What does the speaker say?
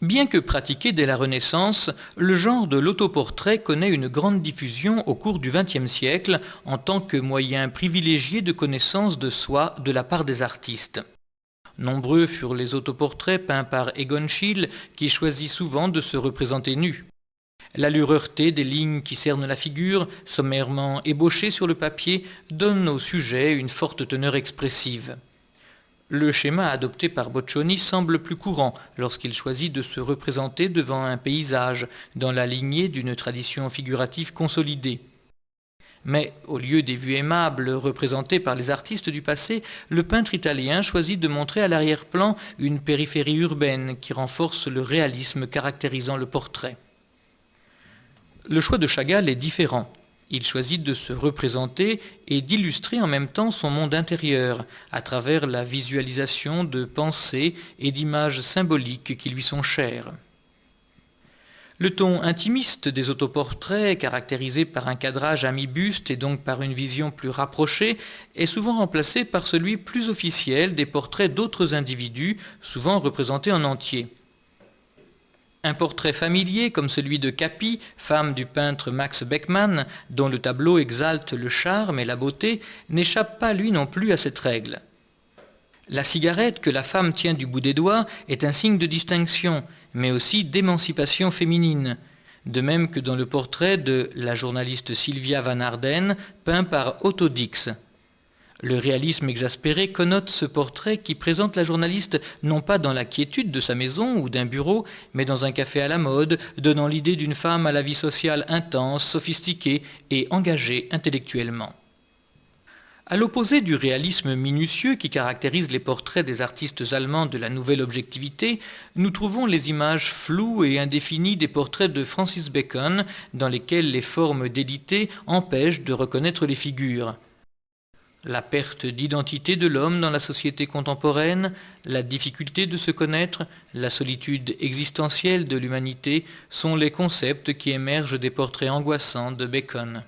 Bien que pratiqué dès la Renaissance, le genre de l'autoportrait connaît une grande diffusion au cours du XXe siècle en tant que moyen privilégié de connaissance de soi de la part des artistes. Nombreux furent les autoportraits peints par Egon Schiele qui choisit souvent de se représenter nu. L'allure heurtée des lignes qui cernent la figure, sommairement ébauchée sur le papier, donne au sujet une forte teneur expressive. Le schéma adopté par Boccioni semble plus courant lorsqu'il choisit de se représenter devant un paysage, dans la lignée d'une tradition figurative consolidée. Mais au lieu des vues aimables représentées par les artistes du passé, le peintre italien choisit de montrer à l'arrière-plan une périphérie urbaine qui renforce le réalisme caractérisant le portrait. Le choix de Chagall est différent. Il choisit de se représenter et d'illustrer en même temps son monde intérieur à travers la visualisation de pensées et d'images symboliques qui lui sont chères. Le ton intimiste des autoportraits, caractérisé par un cadrage à mi-buste et donc par une vision plus rapprochée, est souvent remplacé par celui plus officiel des portraits d'autres individus, souvent représentés en entier. Un portrait familier comme celui de Capi, femme du peintre Max Beckmann, dont le tableau exalte le charme et la beauté, n'échappe pas lui non plus à cette règle. La cigarette que la femme tient du bout des doigts est un signe de distinction, mais aussi d'émancipation féminine, de même que dans le portrait de la journaliste Sylvia Van Arden, peint par Otto Dix. Le réalisme exaspéré connote ce portrait qui présente la journaliste non pas dans la quiétude de sa maison ou d'un bureau, mais dans un café à la mode, donnant l'idée d'une femme à la vie sociale intense, sophistiquée et engagée intellectuellement. À l'opposé du réalisme minutieux qui caractérise les portraits des artistes allemands de la nouvelle objectivité, nous trouvons les images floues et indéfinies des portraits de Francis Bacon, dans lesquels les formes d'édité empêchent de reconnaître les figures. La perte d'identité de l'homme dans la société contemporaine, la difficulté de se connaître, la solitude existentielle de l'humanité sont les concepts qui émergent des portraits angoissants de Bacon.